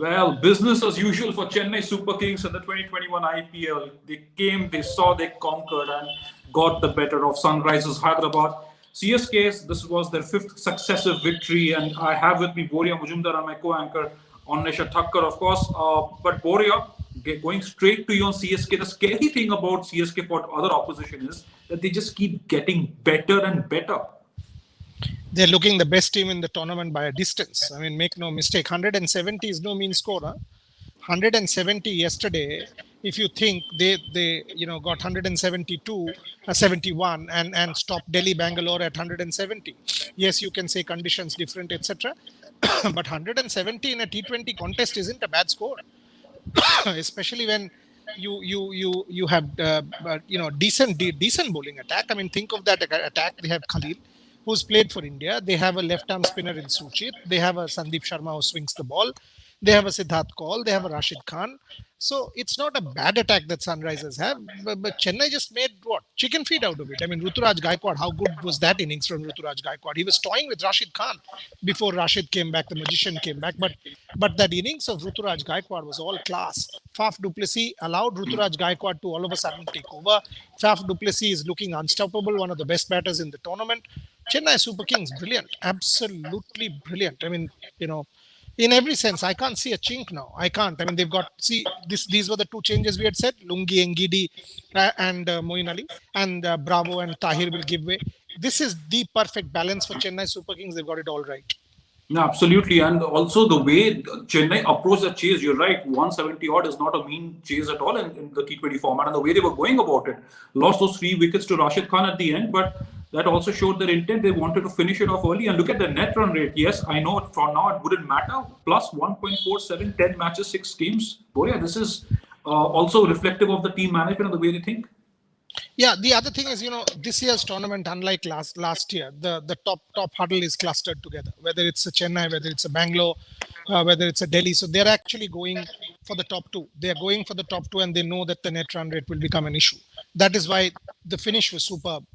Well, business as usual for Chennai Super Kings in the 2021 IPL. They came, they saw, they conquered and got the better of Sunrisers Hyderabad. CSK, this was their fifth successive victory, and I have with me Boria Mujumdar and my co-anchor Onnesha Thakkar, of course. But Boria, going straight to you on CSK, the scary thing about CSK for other opposition is that they just keep getting better and better. They're looking the best team in the tournament by a distance. I mean, make no mistake, 170 is no mean score. Huh? 170 yesterday, if you think they got 172, 71 and stopped Delhi, Bangalore at 170. Yes, you can say conditions different, etc. But 170 in a T20 contest isn't a bad score, especially when you have decent bowling attack. I mean, think of that attack. They have Khalil, who's played for India. They have a left-arm spinner in Suchit. They have a Sandeep Sharma who swings the ball. They have a Siddharth Kaul. They have a Rashid Khan. So it's not a bad attack that Sunrisers have. But Chennai just made chicken feed out of it. I mean, Ruturaj Gaikwad, how good was that innings from Ruturaj Gaikwad? He was toying with Rashid Khan before Rashid came back, the magician came back. But that innings of Ruturaj Gaikwad was all class. Faf du Plessis allowed Ruturaj Gaikwad to all of a sudden take over. Faf du Plessis is looking unstoppable, one of the best batters in the tournament. Chennai Super Kings, brilliant, absolutely brilliant. I mean, in every sense, I can't see a chink now. I can't. I mean, these were the two changes we had said. Lungi, Ngidi and Moeen Ali, and Bravo and Tahir will give way. This is the perfect balance for Chennai Super Kings. They've got it all right. No, absolutely. And also the way Chennai approached the chase, you're right, 170 odd is not a mean chase at all in the T20 format. And the way they were going about it, lost those 3 wickets to Rashid Khan at the end, but that also showed their intent. They wanted to finish it off early. And look at the net run rate. Yes, I know for now it wouldn't matter. Plus 1.47, 10 matches, 6 games. Boria, this is also reflective of the team management and the way they think. Yeah, the other thing is, this year's tournament, unlike last year, the top huddle is clustered together. Whether it's a Chennai, whether it's a Bangalore, whether it's a Delhi. So they're actually going for the top 2. They're going for the top 2 and they know that the net run rate will become an issue. That is why the finish was superb.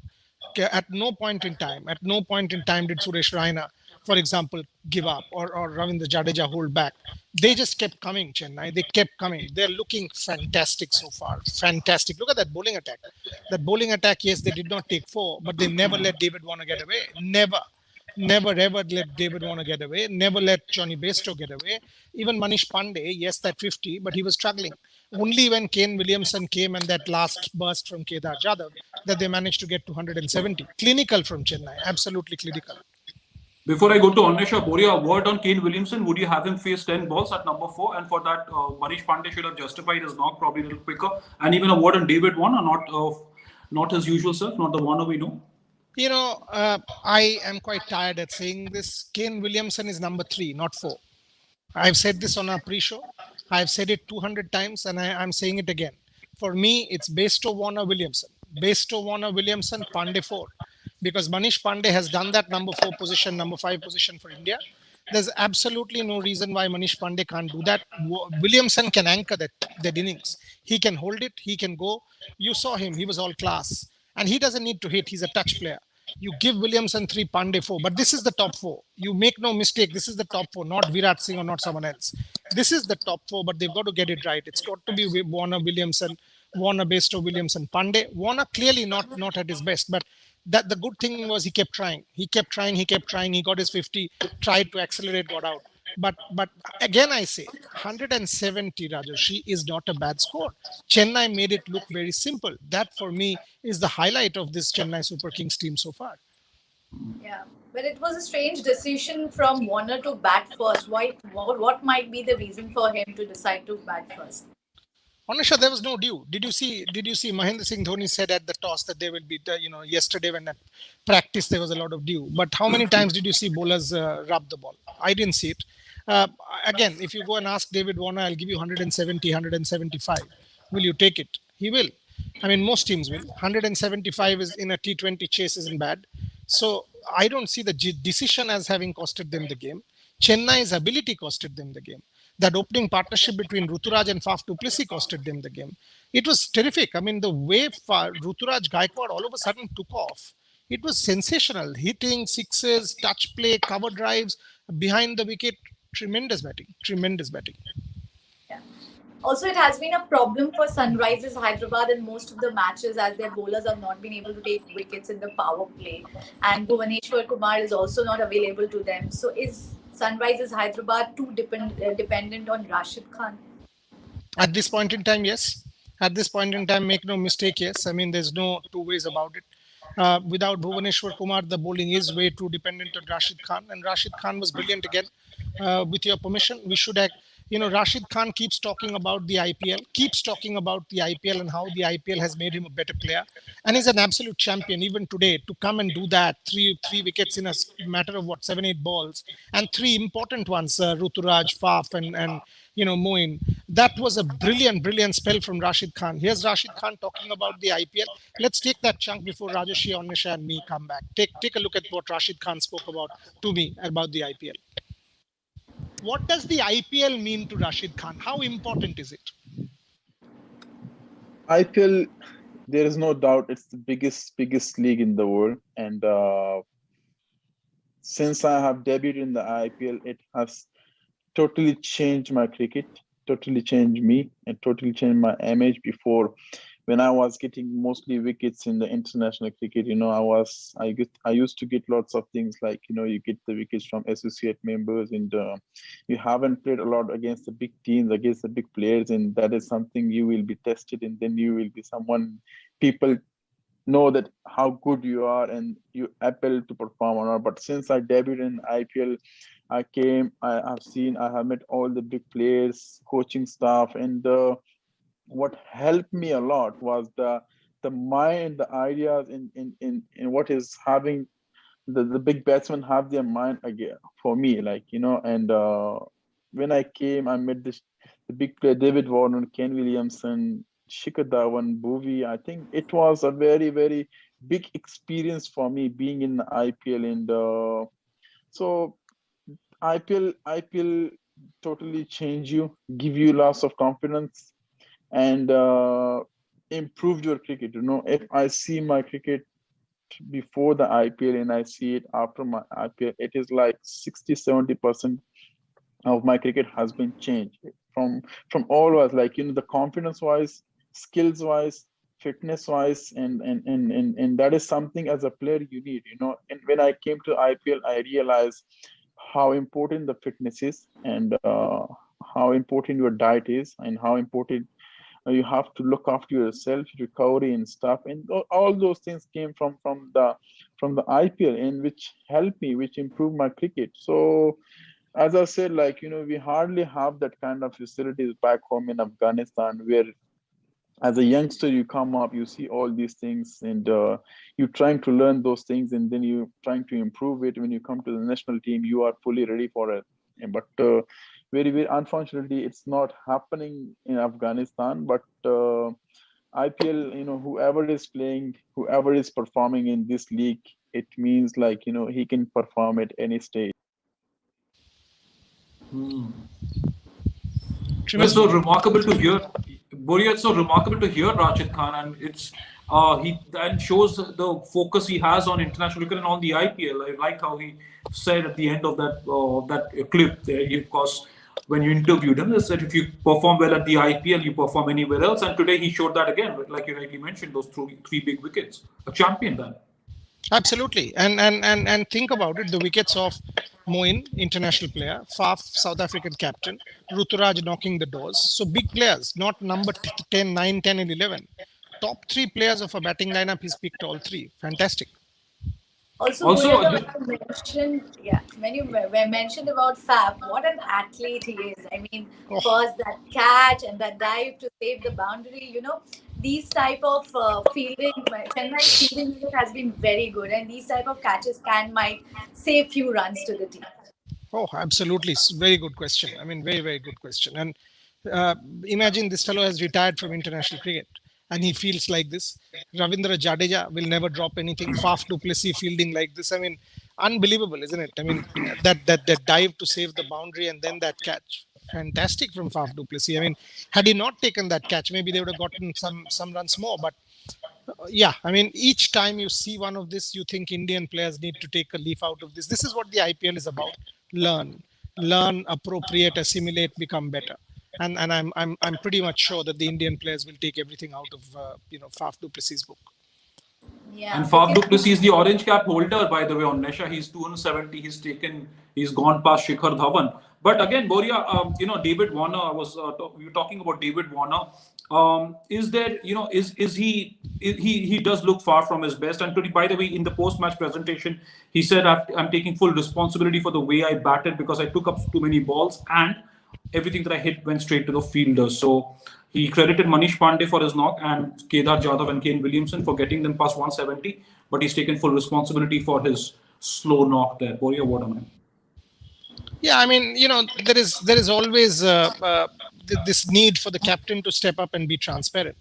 At no point in time did Suresh Raina, for example, give up or Ravindra Jadeja hold back. They just kept coming, Chennai. They kept coming. They're looking fantastic so far. Fantastic. Look at that bowling attack. That bowling attack, yes, they did not take 4, but they never let David Warner get away. Never ever let David Warner get away. Never let Johnny Bairstow get away. Even Manish Pandey, yes, that 50, but he was struggling. Only when Kane Williamson came and that last burst from Kedar Jadhav that they managed to get to 170. Clinical from Chennai. Absolutely clinical. Before I go to Onnesha, Boria, a word on Kane Williamson. Would you have him face 10 balls at number 4? And for that, Manish Pandey should have justified his knock probably a little quicker. And even a word on David Warner, not his usual self, not the Warner we know. I am quite tired at saying this. Kane Williamson is number 3, not 4. I've said this on our pre-show. I've said it 200 times and I'm saying it again. For me, it's Bairstow, Warner, Williamson. Bairstow, Warner, Williamson, Pandey 4. Because Manish Pandey has done that number 4 position, number 5 position for India. There's absolutely no reason why Manish Pandey can't do that. Williamson can anchor that innings. He can hold it. He can go. You saw him. He was all class. And he doesn't need to hit. He's a touch player. You give Williamson 3, Pandey 4. But this is the top 4. You make no mistake. This is the top 4, not Virat Singh or not someone else. This is the top 4, but they've got to get it right. It's got to be Warner, Williamson, Warner, Bairstow, Williamson, Pandey. Warner clearly not at his best, but that the good thing was he kept trying. He kept trying. He got his 50, tried to accelerate, got out. But again, I say 170, Rajoshi, is not a bad score. Chennai made it look very simple. That for me is the highlight of this Chennai Super Kings team so far. Yeah, but it was a strange decision from Warner to bat first. What might be the reason for him to decide to bat first? Onnesha, there was no due. Did you see Mahendra Singh Dhoni said at the toss that they will be, yesterday when at practice there was a lot of due. But how many times did you see bowlers rub the ball? I didn't see it. Again, if you go and ask David Warner, I'll give you 170, 175. Will you take it? He will. I mean, most teams will. 175 is in a T20 chase isn't bad. So I don't see the decision as having costed them the game. Chennai's ability costed them the game. That opening partnership between Ruturaj and Faf du Plessis costed them the game. It was terrific. I mean, the way Ruturaj Gaikwad all of a sudden took off, it was sensational. Hitting sixes, touch play, cover drives, behind the wicket, tremendous batting. Also, it has been a problem for Sunrisers Hyderabad in most of the matches as their bowlers have not been able to take wickets in the power play, and Bhuvaneshwar Kumar is also not available to them. So, is Sunrisers Hyderabad too dependent on Rashid Khan? At this point in time, yes. At this point in time, make no mistake, yes. I mean, there's no two ways about it. Without Bhuvaneshwar Kumar, the bowling is way too dependent on Rashid Khan, and Rashid Khan was brilliant again. With your permission, we should have, Rashid Khan keeps talking about the IPL, keeps talking about the IPL and how the IPL has made him a better player, and he's an absolute champion even today. To come and do that, three wickets in a matter of what 7-8 balls, and three important ones, Ruturaj, Faf, and Moin. That was a brilliant spell from Rashid Khan. Here's Rashid Khan talking about the IPL. Let's take that chunk before Rajeshi, Onnisha, and me come back. Take a look at what Rashid Khan spoke about to me about the IPL. What does the IPL mean to Rashid Khan? How important is it? IPL, there is no doubt it's the biggest league in the world, and since I have debuted in the IPL, it has totally changed my cricket, totally changed me, and totally changed my image. Before, when I was getting mostly wickets in the international cricket, I used to get lots of things like, you get the wickets from associate members, and you haven't played a lot against the big teams, against the big players, and that is something you will be tested, and then you will be someone people know that how good you are and you able to perform or not. But since I debuted in IPL, I have met all the big players, coaching staff, and what helped me a lot was the mind, the ideas in what is having the big batsmen have their mind again for me, and when I came, I met the big player David Warner, Kane Williamson, Shikhar Dhawan, Bhuvi. I think it was a very big experience for me being in the IPL, and so IPL totally change you, give you lots of confidence, and improve your cricket. If I see my cricket before the IPL and I see it after my IPL, it is like 60-70% of my cricket has been changed from all was the confidence wise, skills wise, fitness wise, and that is something as a player you need. And when I came to IPL, I realized how important the fitness is, and how important your diet is, and how important you have to look after yourself, recovery and stuff, and all those things came from the IPL, and which helped me, which improved my cricket. So as I said, we hardly have that kind of facilities back home in Afghanistan, where as a youngster you come up, you see all these things, and you're trying to learn those things, and then you're trying to improve it. When you come to the national team, you are fully ready for it. But very unfortunately, it's not happening in Afghanistan. But IPL, whoever is playing, whoever is performing in this league, it means he can perform at any stage. It's so remarkable to hear, Boria. It's so remarkable to hear Rashid Khan, and it's he and shows the focus he has on international cricket and on the IPL. I like how he said at the end of that clip there. Of course, when you interviewed him, he said if you perform well at the IPL, you perform anywhere else. And today he showed that again, like you rightly mentioned, those three big wickets, a champion then. Absolutely, and think about it: the wickets of Moin, international player, Faf, South African captain, Ruturaj knocking the doors. So big players, not number 10, 9, 10, and 11. Top three players of a batting lineup, he's picked all three. Fantastic. Also, Also, when you mentioned about Fab, what an athlete he is. I mean, Oh, first that catch and that dive to save the boundary. These type of fielding, Chennai's fielding unit has been very good, and these type of catches might save few runs to the team. oh, absolutely. Very good question. I mean, very good question. And uh, imagine this fellow has retired from international cricket and he feels like this. Ravindra Jadeja will never drop anything. Faf du Plessis fielding like this. I mean, unbelievable, isn't it? I mean, that dive to save the boundary and then that catch. Fantastic from Faf du Plessis. I mean, had he not taken that catch, maybe they would have gotten some runs more. But yeah, I mean, each time you see one of this, you think Indian players need to take a leaf out of this. This is what the IPL is about. Learn, appropriate, assimilate, become better. and I'm pretty much sure that the Indian players will take everything out of Faf du Plessis' book. Yeah, And Faf du because Plessis is the orange cap holder, by the way, on Nesha. He's 270. He's gone past Shikhar Dhawan. But again, Boria, David Warner. We were talking about David Warner. Is there, is he does look far from his best. And by the way, in the post-match presentation, he said, I'm taking full responsibility for the way I batted because I took up too many balls and everything that I hit went straight to the fielders. So he credited Manish Pandey for his knock and Kedar Jadhav and Kane Williamson for getting them past 170. But he's taken full responsibility for his slow knock there. Boria, what am I? Yeah, I mean, there is always this need for the captain to step up and be transparent.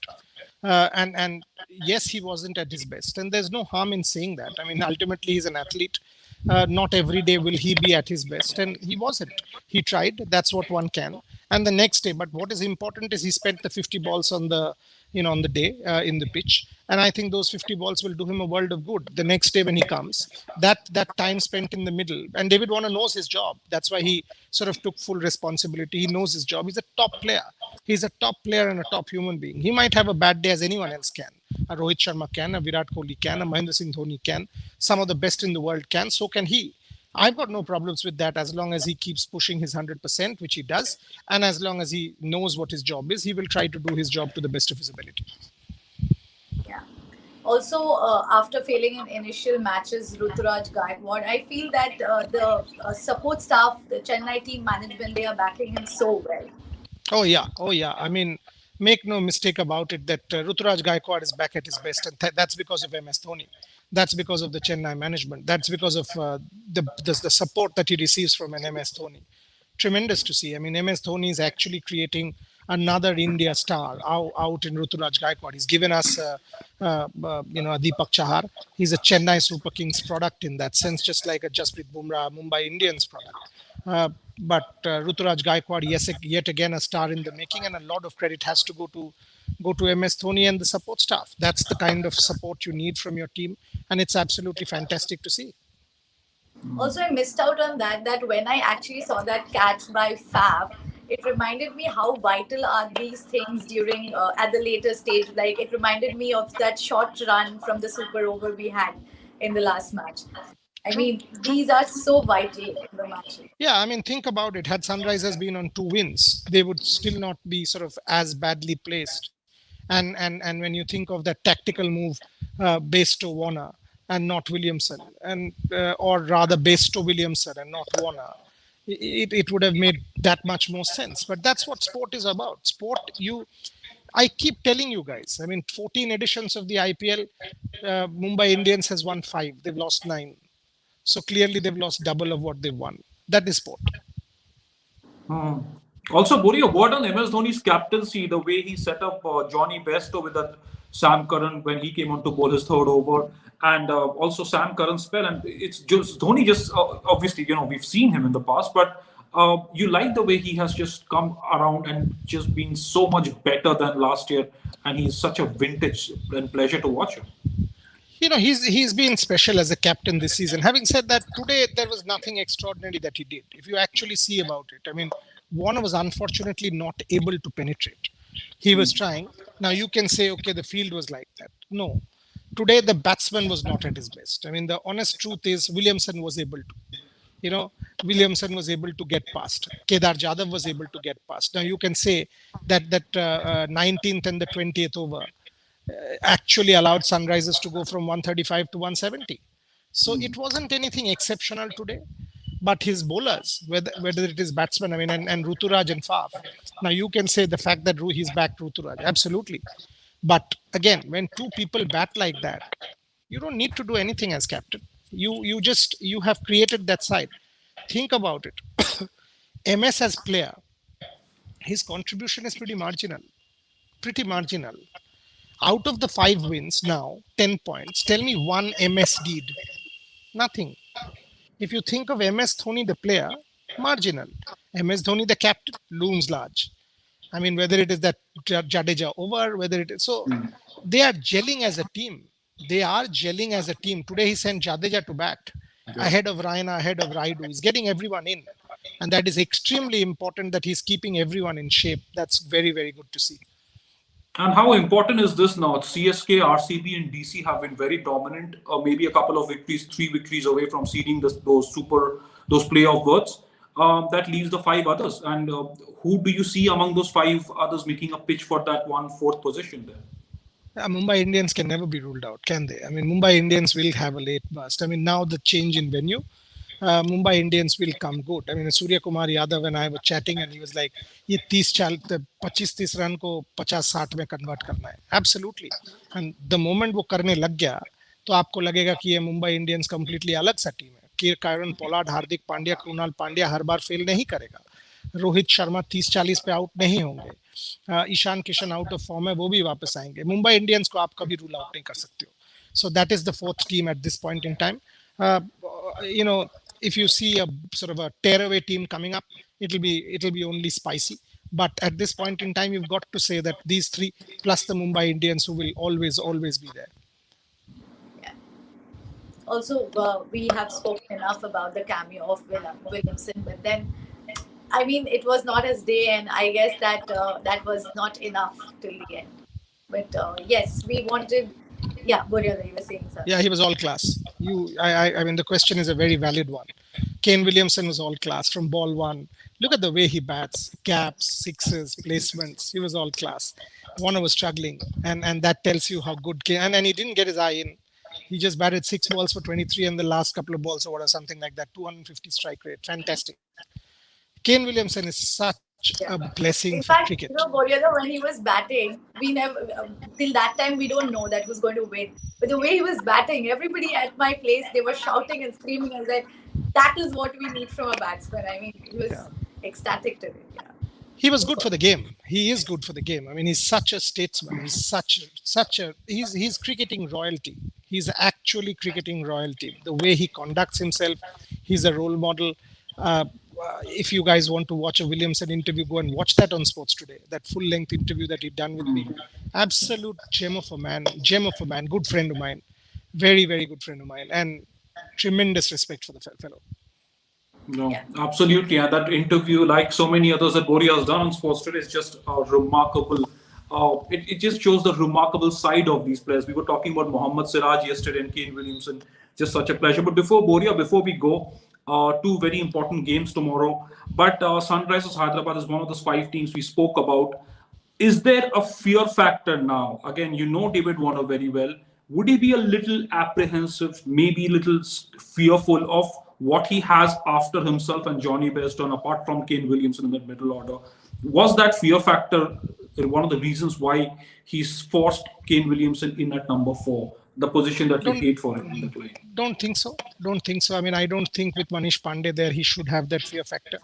And yes, he wasn't at his best, and there's no harm in saying that. I mean, ultimately, he's an athlete. Not every day will he be at his best, and he wasn't. He tried. That's what one can. And the next day, but what is important is he spent the 50 balls on the day in the pitch, and I think those 50 balls will do him a world of good. The next day when he comes, that time spent in the middle, and David Warner knows his job. That's why he sort of took full responsibility. He knows his job. He's a top player. He's a top player and a top human being. He might have a bad day as anyone else can. A Rohit Sharma can, a Virat Kohli can, a Mahendra Singh Dhoni can. Some of the best in the world can. So can he. I've got no problems with that as long as he keeps pushing his 100%, which he does. And as long as he knows what his job is, he will try to do his job to the best of his ability. Yeah. Also, after failing in initial matches, Ruturaj, Gaikwad, I feel that the support staff, the Chennai team management, they are backing him so well. Oh yeah. I mean, make no mistake about it that Ruturaj Gaikwad is back at his best, and that's because of MS Dhoni. That's because of the Chennai management. That's because of the support that he receives from an MS Dhoni. Tremendous to see. I mean, MS Dhoni is actually creating another India star out in Ruturaj Gaikwad. He's given us, a Deepak Chahar. He's a Chennai Super Kings product in that sense, just like a Jasprit Bumrah Mumbai Indians product. But Ruturaj Gaikwad, yet again a star in the making, and a lot of credit has to go to MS Dhoni and the support staff. That's the kind of support you need from your team, and it's absolutely fantastic to see. Also, I missed out on that when I actually saw that catch by Faf, it reminded me how vital are these things during at the later stage. Like, it reminded me of that short run from the super over we had in the last match. I mean, these are so vital in the match. Yeah, I mean, think about it. Had Sunrisers been on 2 wins, they would still not be sort of as badly placed. And when you think of that tactical move, Bairstow Warner and not Williamson, and or rather Bairstow Williamson and not Warner, it would have made that much more sense. But that's what sport is about. I keep telling you guys, I mean, 14 editions of the IPL, Mumbai Indians has won 5. They've lost 9. So clearly they've lost double of what they've won. That is sport. Also, Boria, what on MS Dhoni's captaincy, the way he set up Johnny Bairstow with that Sam Curran when he came on to bowl his third over, and also Sam Curran's spell. And it's just Dhoni obviously, we've seen him in the past, but you like the way he has just come around and just been so much better than last year. And he's such a vintage and pleasure to watch him. He's been special as a captain this season. Having said that, today there was nothing extraordinary that he did. If you actually see about it, I mean, Warner was unfortunately not able to penetrate. He was trying. Now you can say, okay, the field was like that. No. Today the batsman was not at his best. I mean, the honest truth is Williamson was able to. Williamson was able to get past. Kedar Jadhav was able to get past. Now you can say that 19th and the 20th over actually allowed Sunrisers to go from 135 to 170. So it wasn't anything exceptional today. But his bowlers, whether it is batsmen, I mean, and Ruturaj and Faf. Now you can say the fact that he's back Ruturaj, absolutely. But again, when 2 people bat like that, you don't need to do anything as captain. You have created that side. Think about it. MS as player, his contribution is pretty marginal. Out of the 5 wins now, 10 points. Tell me one MS did. Nothing. If you think of MS Dhoni, the player, marginal. MS Dhoni, the captain, looms large. I mean, whether it is that Jadeja over, whether it is... So, they are gelling as a team. Today, he sent Jadeja to bat ahead of Raina, ahead of Raidu. He's getting everyone in. And that is extremely important, that he's keeping everyone in shape. That's very, very good to see. And how important is this now? CSK, RCB, and DC have been very dominant. Maybe a couple of victories, 3 victories away from seeding those playoff berths. That leaves the 5 others. And who do you see among those 5 others making a pitch for that 1/4 position there? Mumbai Indians can never be ruled out, can they? I mean, Mumbai Indians will have a late burst. I mean, now the change in venue, Mumbai Indians will come good. I mean, Surya Kumar Yadav and I were chatting, and he was like, "ये 25-30 run को 50-60 में convert करना है." Absolutely. And the moment वो करने लग गया, तो आपको लगेगा कि ये मुंबई इंडियंस completely अलग सा टीम है. कायरन पोलार्ड, हार्दिक पांड्या, कृणाल पांड्या हर बार फेल नहीं करेगा. रोहित शर्मा 30-40 पे आउट नहीं होंगे. Ishan Kishan out of form है, वो भी वापस आएंगे. मुंबई इंडियंस को आप कभी रूल आउट नहीं कर सकते हो. So that is the 4th team at this point in time. If you see a sort of a tearaway team coming up, it'll be only spicy. But at this point in time, you've got to say that these 3 plus the Mumbai Indians, who will always be there. Yeah. Also, we have spoken enough about the cameo of Williamson, but then, I mean, it was not his day, and I guess that that was not enough till the end. But yes, we wanted. Yeah, Boria, you were saying something. Yeah, he was all class. I mean, the question is a very valid one. Kane Williamson was all class from ball 1. Look at the way he bats, gaps, sixes, placements. He was all class. Warner was struggling, and that tells you how good Kane. And he didn't get his eye in. He just batted 6 balls for 23, and the last couple of balls or something like that. 250 strike rate, fantastic. Kane Williamson is such a blessing for cricket. Boria, when he was batting, we never till that time we don't know that who's going to win. But the way he was batting, everybody at my place, they were shouting and screaming. I was like, that is what we need from a batsman. I mean, he was ecstatic today. Yeah. He was good for the game. He is good for the game. I mean, he's such a statesman. He's cricketing royalty. He's actually cricketing royalty. The way he conducts himself, he's a role model. If you guys want to watch a Williamson interview, go and watch that on Sports Today. That full-length interview that he done with me. Absolute gem of a man. Good friend of mine. Very, very good friend of mine. And tremendous respect for the fellow. No, absolutely. And that interview, like so many others that Boria has done on Sports Today, is just remarkable. It just shows the remarkable side of these players. We were talking about Mohammad Siraj yesterday and Kane Williamson. Just such a pleasure. But before we go, 2 very important games tomorrow. But Sunrisers Hyderabad is one of those 5 teams we spoke about. Is there a fear factor now? Again, you know David Warner very well. Would he be a little apprehensive, maybe a little fearful of what he has after himself and Johnny Bairstow, apart from Kane Williamson in the middle order? Was that fear factor one of the reasons why he's forced Kane Williamson in at number 4? The position that you hate for him in the play. Don't think so. I mean, I don't think with Manish Pandey there, he should have that fear factor.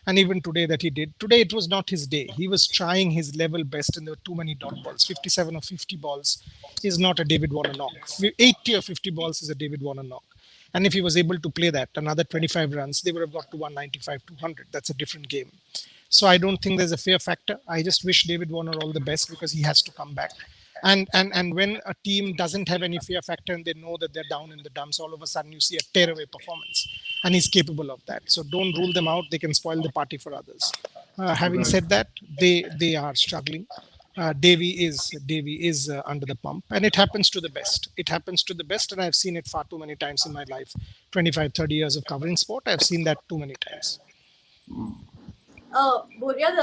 And even today that he did. Today, it was not his day. He was trying his level best, and there were too many dot balls. 57 or 50 balls is not a David Warner knock. 80 or 50 balls is a David Warner knock. And if he was able to play that, another 25 runs, they would have got to 195, 200. That's a different game. So I don't think there's a fear factor. I just wish David Warner all the best, because he has to come back. And when a team doesn't have any fear factor and they know that they're down in the dumps, all of a sudden you see a tearaway performance, and he's capable of that. So don't rule them out. They can spoil the party for others. Having said that, they are struggling. Davy is under the pump, and it happens to the best. And I've seen it far too many times in my life. 25, 30 years of covering sport, I've seen that too many times. Boria,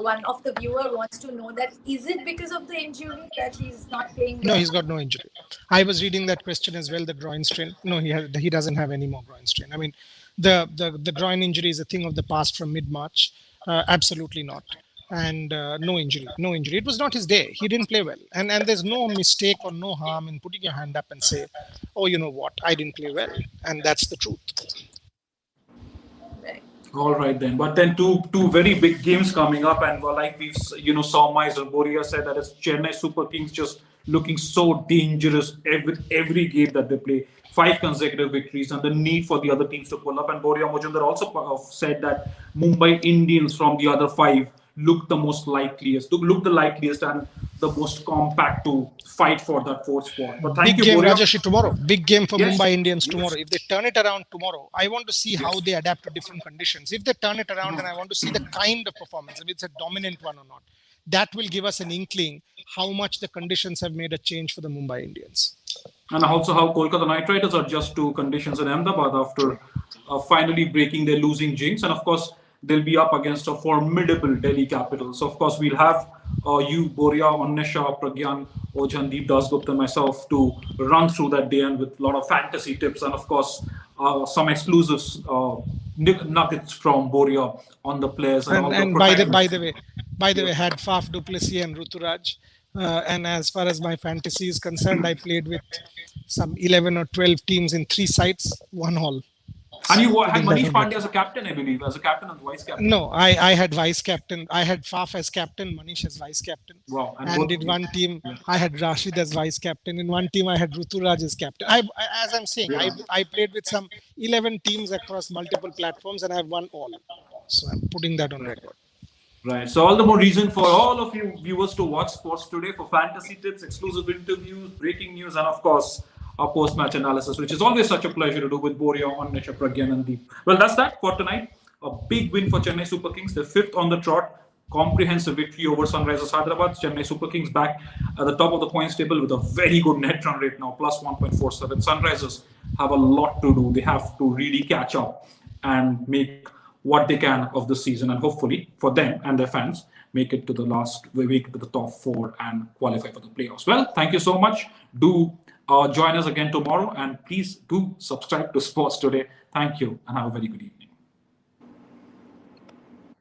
one of the viewer wants to know that is it because of the injury that he's not playing? No, he's got no injury. I was reading that question as well. The groin strain. No, he doesn't have any more groin strain. I mean, the groin injury is a thing of the past from mid-March. Absolutely not. And no injury. It was not his day. He didn't play well. And there's no mistake or no harm in putting your hand up and say, oh, you know what, I didn't play well. And that's the truth. All right then, but then two very big games coming up, and like we've saw Boria said that it's Chennai Super Kings just looking so dangerous every game that they play. 5 consecutive victories, and the need for the other teams to pull up. And Boria Mojumdar also said that Mumbai Indians from the other 5 look the likeliest and the most compact to fight for that fourth spot. But thank Big you, game, Boria. Rajesh, tomorrow. Big game for Yes. Mumbai Indians tomorrow. If they turn it around tomorrow, I want to see how they adapt to different conditions. If they turn it around, and I want to see the kind of performance, if it's a dominant one or not. That will give us an inkling how much the conditions have made a change for the Mumbai Indians. And also how Kolkata Knight Riders adjust to conditions in Ahmedabad after finally breaking their losing jinx. And of course, they'll be up against a formidable Delhi Capitals. So of course, we'll have you, Boria, Onnesha, Pragyan, Ojandeep, Dasgupta, myself to run through that day and with a lot of fantasy tips and of course some exclusive nuggets from Boria on the players. And by the way, had Faf, Duplessis and Ruturaj. And as far as my fantasy is concerned, I played with some 11 or 12 teams in 3 sites, 1 all. And you had Manish Pandey as a captain, I believe, as a captain and vice captain. No, I had vice captain. I had Faf as captain, Manish as vice captain. Wow. And in one team, I had Rashid as vice captain. In one team, I had Ruturaj as captain. As I'm saying, I played with some 11 teams across multiple platforms and I've won all. So I'm putting that on record. Right. So all the more reason for all of you viewers to watch Sports Today for fantasy tips, exclusive interviews, breaking news, and of course, our post-match analysis, which is always such a pleasure to do with Boria, Onnesha, Pragyan and Deep. Well, that's that for tonight. A big win for Chennai Super Kings, the 5th on the trot. Comprehensive victory over Sunrisers Hyderabad. Chennai Super Kings back at the top of the points table with a very good net run rate now, plus 1.47. Sunrisers have a lot to do. They have to really catch up and make what they can of the season, and hopefully for them and their fans make it to the top 4 and qualify for the playoffs. Well, thank you so much. Do join us again tomorrow, and please do subscribe to Sports Today. Thank you and have a very good evening.